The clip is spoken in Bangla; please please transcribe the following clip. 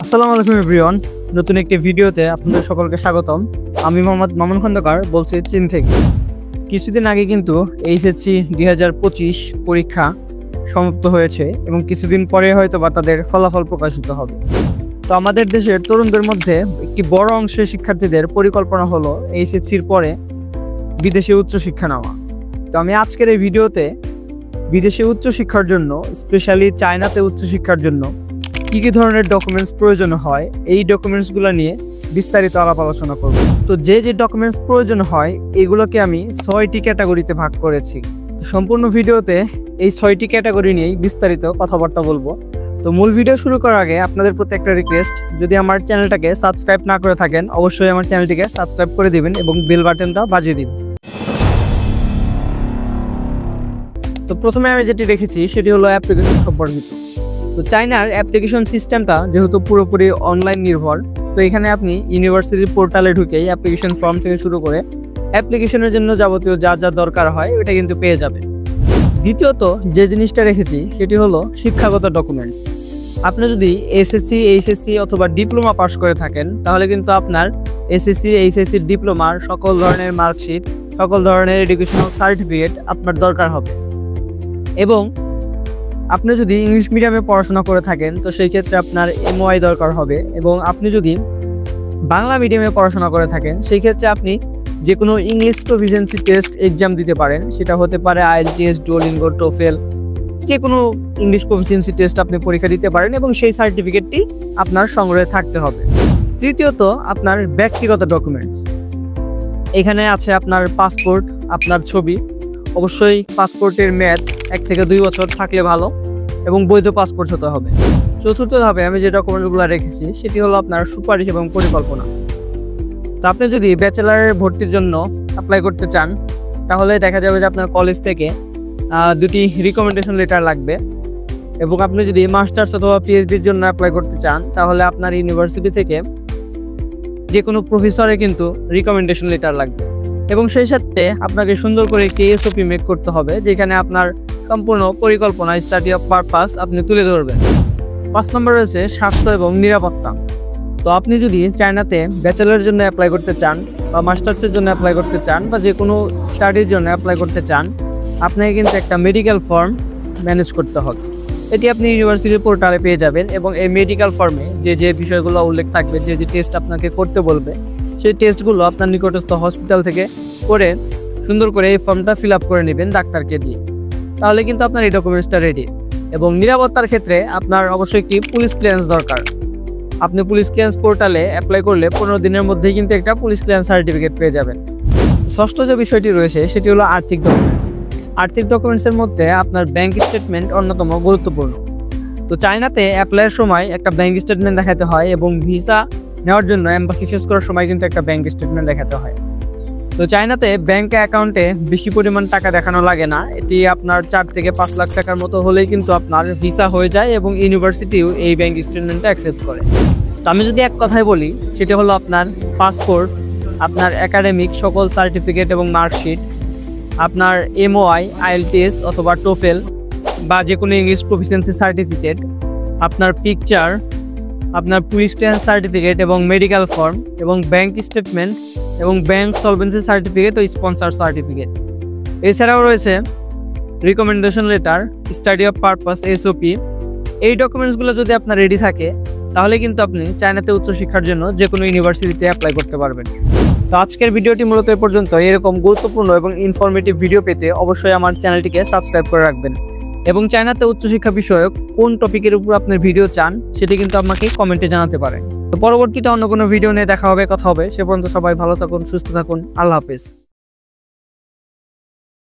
আসসালামু আলাইকুম এভরিওয়ান, নতুন একটি ভিডিওতে আপনাদের সকলকে স্বাগতম। আমি মোহাম্মদ মামুন খন্দকার বলছি চীন থেকে। কিছুদিন আগে কিন্তু এইচএসসি 2025 পরীক্ষা সমাপ্ত হয়েছে এবং কিছুদিন পরে হয়তো বা তাদের ফলাফল প্রকাশিত হবে। তো আমাদের দেশের তরুণদের মধ্যে একটি বড় অংশের শিক্ষার্থীদের পরিকল্পনা হলো এইচএসসির পরে বিদেশে উচ্চশিক্ষা নেওয়া। তো আমি আজকের এই ভিডিওতে বিদেশে উচ্চশিক্ষার জন্য, স্পেশালি চায়নাতে উচ্চশিক্ষার জন্য কী কী ধরনের ডকুমেন্টস প্রয়োজন হয়, এই ডকুমেন্টসগুলো নিয়ে বিস্তারিত আলাপ আলোচনা করব। তো যে ডকুমেন্টস প্রয়োজন হয় এগুলোকে আমি 6টি ক্যাটাগরিতে ভাগ করেছি। তো সম্পূর্ণ ভিডিওতে এই 6টি ক্যাটাগরি নিয়েই বিস্তারিত কথাবার্তা বলবো। তো মূল ভিডিও শুরু করার আগে আপনাদের প্রতি একটা রিকোয়েস্ট, যদি আমার চ্যানেলটাকে সাবস্ক্রাইব না করে থাকেন অবশ্যই আমার চ্যানেলটিকে সাবস্ক্রাইব করে দিবেন এবং বেল বাটনটা বাজিয়ে দিবেন। তো প্রথমে আমি যেটি রেখেছি সেটি হলো অ্যাপ্লিকেশন সম্পর্কিত। তো চায়নার অ্যাপ্লিকেশন সিস্টেমটা যেহেতু পুরোপুরি অনলাইন নির্ভর, তো এখানে আপনি ইউনিভার্সিটির পোর্টালে ঢুকেই অ্যাপ্লিকেশন ফর্ম থেকে শুরু করে অ্যাপ্লিকেশনের জন্য যাবতীয় যা যা দরকার হয় ওটা কিন্তু পেয়ে যাবে। দ্বিতীয়ত যে জিনিসটা রেখেছি সেটি হলো শিক্ষাগত ডকুমেন্টস। আপনি যদি এসএসসি, এইচএসসি অথবা ডিপ্লোমা পাস করে থাকেন তাহলে কিন্তু আপনার এসএসসি, এইচএসসি ডিপ্লোমার সকল ধরনের মার্কশিট, সকল ধরনের এডুকেশনাল সার্টিফিকেট আপনার দরকার হবে। এবং আপনি যদি ইংলিশ মিডিয়ামে পড়াশোনা করে থাকেন তো সেই ক্ষেত্রে আপনার এমওআই দরকার হবে। এবং আপনি যদি বাংলা মিডিয়ামে পড়াশোনা করে থাকেন সেই ক্ষেত্রে আপনি যে কোনো ইংলিশ প্রফিসিয়েন্সি টেস্ট এক্সাম দিতে পারেন। সেটা হতে পারে আইএলটিএস, ডুওলিঙ্গো, টোফেল, যে কোনো ইংলিশ প্রফিসিয়েন্সি টেস্ট আপনি পরীক্ষা দিতে পারেন এবং সেই সার্টিফিকেটটি আপনার সংগ্রহে থাকতে হবে। তৃতীয়ত আপনার ব্যক্তিগত ডকুমেন্টস। এখানে আছে আপনার পাসপোর্ট, আপনার ছবি। অবশ্যই পাসপোর্টের মেয়াদ 1 থেকে 2 বছর থাকলে ভালো এবং বৈধ পাসপোর্ট হতে হবে। চতুর্থ ধাপে আমি যে ডকুমেন্টগুলো রেখেছি সেটি হলো আপনার সুপারিশ এবং পরিকল্পনা। তো আপনি যদি ব্যাচেলারের ভর্তির জন্য অ্যাপ্লাই করতে চান তাহলে দেখা যাবে যে আপনার কলেজ থেকে 2টি রিকমেন্ডেশন লেটার লাগবে। এবং আপনি যদি মাস্টার্স অথবা পিএইচডির জন্য অ্যাপ্লাই করতে চান তাহলে আপনার ইউনিভার্সিটি থেকে যে কোনো প্রফেসরের কিন্তু রিকমেন্ডেশন লেটার লাগবে। এবং সেই সাথে আপনাকে সুন্দর করে একটি এসওপি মেক করতে হবে যেখানে আপনার সম্পূর্ণ পরিকল্পনা, স্টাডি অফ পারপাস আপনি তুলে ধরবেন। 5 নম্বর রয়েছে স্বাস্থ্য এবং নিরাপত্তা। তো আপনি যদি চায়নাতে ব্যাচেলারের জন্য অ্যাপ্লাই করতে চান বা মাস্টার্সের জন্য অ্যাপ্লাই করতে চান বা যে কোনো স্টাডির জন্য অ্যাপ্লাই করতে চান, আপনাকে কিন্তু একটা মেডিকেল ফর্ম ম্যানেজ করতে হবে। এটি আপনি ইউনিভার্সিটির পোর্টালে পেয়ে যাবেন এবং এই মেডিকেল ফর্মে যে বিষয়গুলো উল্লেখ থাকবে, যে টেস্ট আপনাকে করতে বলবে, সেই টেস্টগুলো আপনার নিকটস্থ হসপিটাল থেকে করে সুন্দর করে এই ফর্মটা ফিল আপ করে নেবেন ডাক্তারকে দিয়ে। তাহলে কিন্তু আপনার এই ডকুমেন্টসটা রেডি। এবং নিরাপত্তার ক্ষেত্রে আপনার অবশ্যই একটি পুলিশ ক্লিয়ারেন্স দরকার। আপনি পুলিশ ক্লিয়ারেন্স পোর্টালে অ্যাপ্লাই করলে 15 দিনের মধ্যেই কিন্তু একটা পুলিশ ক্লিয়ারেন্স সার্টিফিকেট পেয়ে যাবেন। ষষ্ঠ যে বিষয়টি রয়েছে সেটি হলো আর্থিক ডকুমেন্টস। আর্থিক ডকুমেন্টসের মধ্যে আপনার ব্যাংক স্টেটমেন্ট অন্যতম গুরুত্বপূর্ণ। তো চায়নাতে অ্যাপ্লাইয়ের সময় একটা ব্যাংক স্টেটমেন্ট দেখাতে হয় এবং ভিসা নেওয়ার জন্য এম্বাসি ফেস করার সময় কিন্তু একটা ব্যাংক স্টেটমেন্ট দেখাতে হয়। তো চায়নাতে ব্যাংক অ্যাকাউন্টে বেশি পরিমাণ টাকা দেখানো লাগে না। এটি আপনার 4 থেকে 5 লাখ টাকার মতো হলেই কিন্তু আপনার ভিসা হয়ে যায় এবং ইউনিভার্সিটিও এই ব্যাংক স্টেটমেন্টটা অ্যাকসেপ্ট করে। তো আমি যদি এক কথায় বলি সেটা হলো আপনার পাসপোর্ট, আপনার একাডেমিক সকল সার্টিফিকেট এবং মার্কশিট, আপনার এমওআই, আইএলটিএস অথবা টোফেল বা যে কোনো ইংলিশ প্রফিসিয়েন্সি সার্টিফিকেট, আপনার পিকচার, আপনার পুলিশ ক্লিয়ারেন্স সার্টিফিকেট এবং মেডিকেল ফর্ম এবং ব্যাংক স্টেটমেন্ট এবং ব্যাংক সলভেন্সি সার্টিফিকেট ও স্পন্সর সার্টিফিকেট। এছাড়াও রয়েছে recommendation letter, study of purpose, SOP. এই ডকুমেন্টসগুলো যদি আপনার রেডি থাকে তাহলে কিন্তু আপনি চায়নাতে উচ্চশিক্ষার জন্য যে কোনো ইউনিভার্সিটিতে অ্যাপ্লাই করতে পারবেন। তো আজকের ভিডিওটি মূলত এ পর্যন্ত। এরকম গুরুত্বপূর্ণ এবং ইনফরমেটিভ ভিডিও পেতে অবশ্যই আমার চ্যানেলটিকে সাবস্ক্রাইব করে রাখবেন। এবং চায়নাতে উচ্চশিক্ষা বিষয়ক কোন টপিকের উপর আপনার ভিডিও চান সেটি কিন্তু আমাকে কমেন্টে জানাতে পারেন। তো পরবর্তীতে অন্য কোনো ভিডিও নিয়ে দেখা হবে, কথা হবে। সে পর্যন্ত সবাই ভালো থাকুন, সুস্থ থাকুন। আল্লাহ হাফেজ।